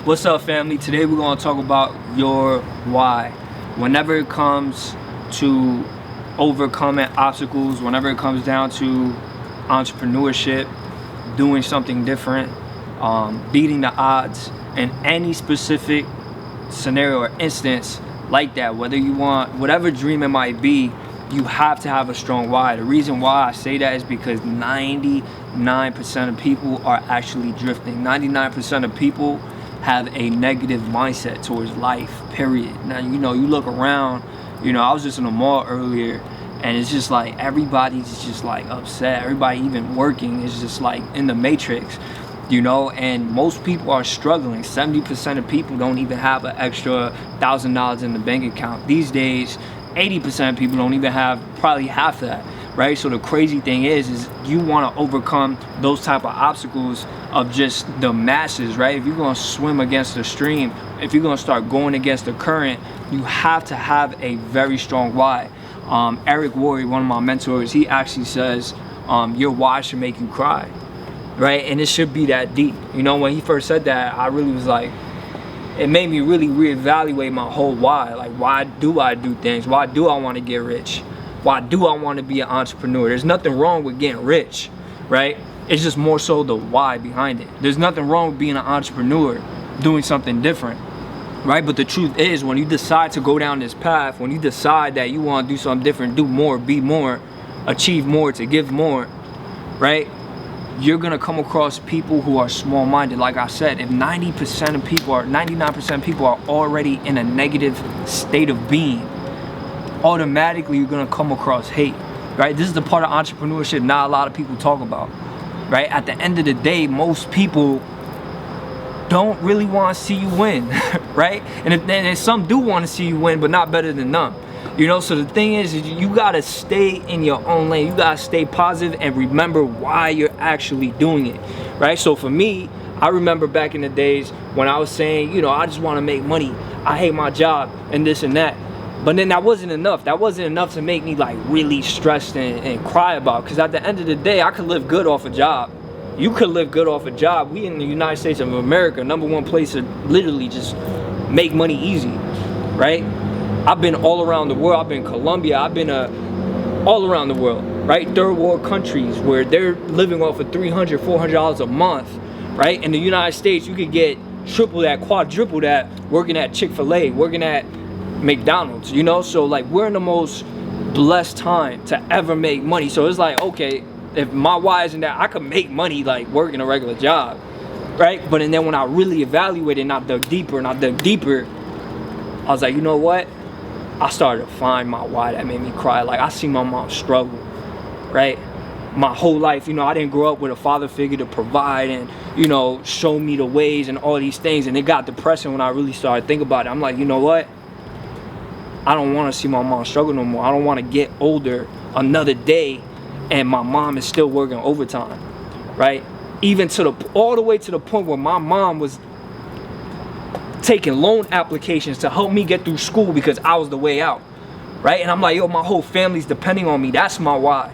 What's up, family? Today we're going to talk about your why. Whenever it comes to overcoming obstacles, whenever it comes down to entrepreneurship, doing something different, beating the odds in any specific scenario or instance like that, whether you want, whatever dream it might be, you have to have a strong why. The reason why I say that is because 99% of people are actually drifting. 99% of people have a negative mindset towards life, period. Now, you look around, I was just in the mall earlier, and it's just like everybody's just like upset. Everybody even working is just like in the matrix, and most people are struggling. 70% of people don't even have an extra $1,000 in the bank account. These days, 80% of people don't even have probably half that, right? So the crazy thing is you want to overcome those type of obstacles of just the masses, right? If you're going to swim against the stream, if you're going to start going against the current, you have to have a very strong why. Eric Worre, one of my mentors, he actually says, your why should make you cry, right? And it should be that deep. When he first said that, I really was like, it made me really reevaluate my whole why. Like, why do I do things? Why do I want to get rich? Why do I want to be an entrepreneur? There's nothing wrong with getting rich, right? It's just more so the why behind it. There's nothing wrong with being an entrepreneur, doing something different, right? But the truth is, when you decide to go down this path, when you decide that you want to do something different, do more, be more, achieve more, to give more, right? You're gonna come across people who are small-minded. Like I said, if 99% of people are already in a negative state of being, automatically you're gonna come across hate, right? This is the part of entrepreneurship not a lot of people talk about, right? At the end of the day, most people don't really want to see you win, right? And some do want to see you win, but not better than none. So the thing is you gotta stay in your own lane. You gotta stay positive and remember why you're actually doing it, right? So for me, I remember back in the days when I was saying, I just want to make money. I hate my job and this and that. But then that wasn't enough. That wasn't enough to make me like really stressed and cry about. Because at the end of the day, I could live good off a job. You could live good off a job. We in the United States of America, #1 place to literally just make money easy, right? I've been all around the world. I've been Colombia. I've been all around the world, right? Third world countries where they're living off of $300, $400 a month, right? In the United States, you could get triple that, quadruple that working at Chick-fil-A, working at McDonald's, So like we're in the most blessed time to ever make money. So it's like, okay, if my why isn't that, I could make money like working a regular job, right? But and then when I really evaluated and I dug deeper, I was like, you know what? I started to find my why that made me cry. Like, I see my mom struggle, right? My whole life, I didn't grow up with a father figure to provide and, show me the ways and all these things. And it got depressing when I really started thinking about it. I'm like, you know what? I don't want to see my mom struggle no more. I don't want to get older another day and my mom is still working overtime, right? Even all the way to the point where my mom was taking loan applications to help me get through school because I was the way out, right? And I'm like, yo, my whole family's depending on me. That's my why,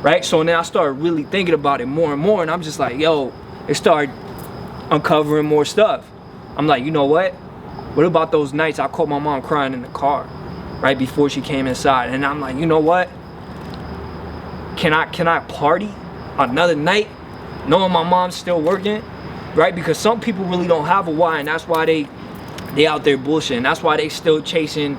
right? So then I started really thinking about it more and more, and I'm just like, yo, it started uncovering more stuff. I'm like, you know what? What about those nights I caught my mom crying in the car, right before she came inside? And I'm like, you know what? Can I party another night knowing my mom's still working, right? Because some people really don't have a why, and that's why they out there bullshitting. That's why they still chasing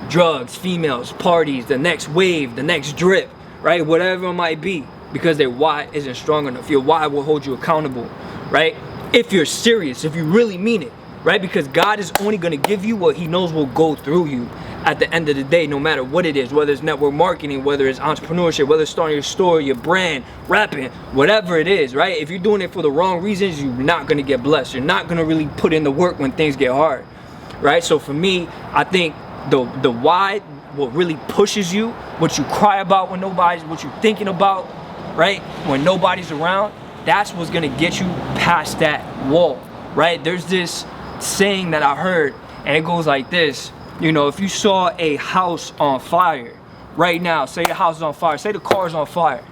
drugs, females, parties, the next wave, the next drip, right? Whatever it might be, because their why isn't strong enough. Your why will hold you accountable, right? If you're serious, if you really mean it, right? Because God is only gonna give you what He knows will go through you at the end of the day, no matter what it is, whether it's network marketing, whether it's entrepreneurship, whether it's starting your store, your brand, rapping, whatever it is, right? If you're doing it for the wrong reasons, you're not gonna get blessed. You're not gonna really put in the work when things get hard, right? So for me, I think the why, what really pushes you, what you cry about when what you're thinking about, right? When nobody's around, that's what's gonna get you past that wall, right? There's this saying that I heard, and it goes like this. If you saw a house on fire right now, say the house is on fire, say the car's on fire,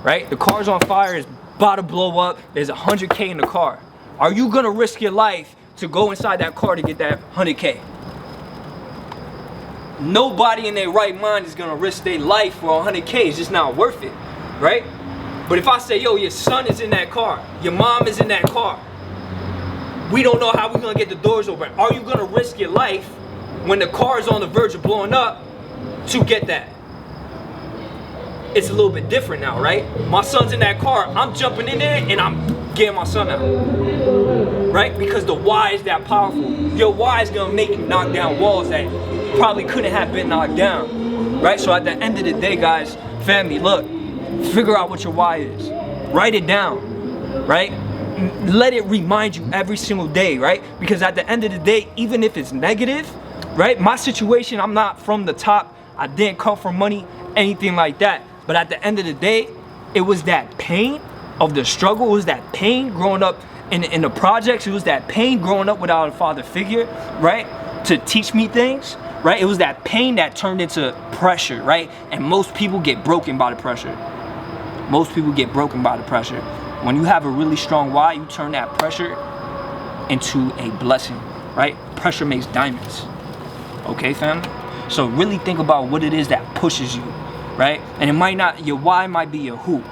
right? The car's on fire, is about to blow up, there's $100K in the car. Are you gonna risk your life to go inside that car to get that 100K. Nobody in their right mind is gonna risk their life for 100K. It's just not worth it, right? But if I say, yo, your son is in that car, your mom is in that car, we don't know how we're gonna get the doors open. Are you gonna risk your life when the car is on the verge of blowing up to get that? It's a little bit different now, right? My son's in that car, I'm jumping in there and I'm getting my son out, right? Because the why is that powerful. Your why is gonna make you knock down walls that probably couldn't have been knocked down, right? So at the end of the day, guys, family, look, figure out what your why is. Write it down, right? Let it remind you every single day, right? Because at the end of the day, even if it's negative, right? My situation, I'm not from the top. I didn't come from money, anything like that. But at the end of the day, it was that pain of the struggle. It was that pain growing up in the projects. It was that pain growing up without a father figure, right? To teach me things, right? It was that pain that turned into pressure, right? And most people get broken by the pressure. Most people get broken by the pressure. When you have a really strong why, you turn that pressure into a blessing, right? Pressure makes diamonds, okay, family? So really think about what it is that pushes you, right? And it might not, your why might be your who,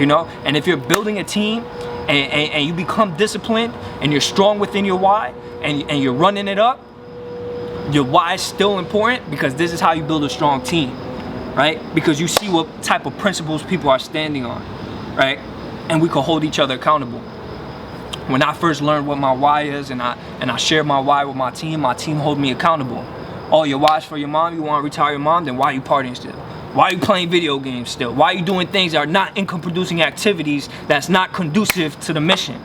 you know? And if you're building a team and you become disciplined and you're strong within your why and you're running it up, your why is still important because this is how you build a strong team, right? Because you see what type of principles people are standing on, right? And we can hold each other accountable. When I first learned what my why is and I shared my why with my team hold me accountable. Oh, your why's for your mom, you want to retire your mom, then why are you partying still? Why are you playing video games still? Why are you doing things that are not income producing activities that's not conducive to the mission,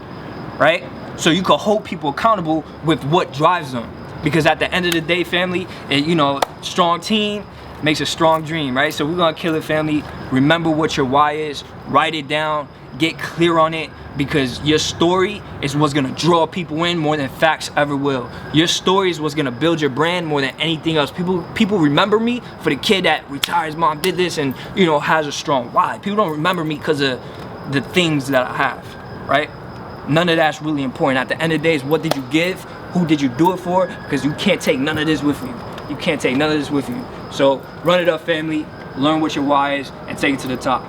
right? So you can hold people accountable with what drives them. Because at the end of the day, family, you know, strong team makes a strong dream, right? So we're gonna kill it, family. Remember what your why is, write it down, get clear on it, because your story is what's gonna draw people in more than facts ever will. Your story is what's gonna build your brand more than anything else. People remember me for the kid that retired, his mom did this and, you know, has a strong why. People don't remember me because of the things that I have, right? None of that's really important. At the end of the day, is what did you give? Who did you do it for? Because you can't take none of this with you. You can't take none of this with you. So run it up, family. Learn what your why is and take it to the top.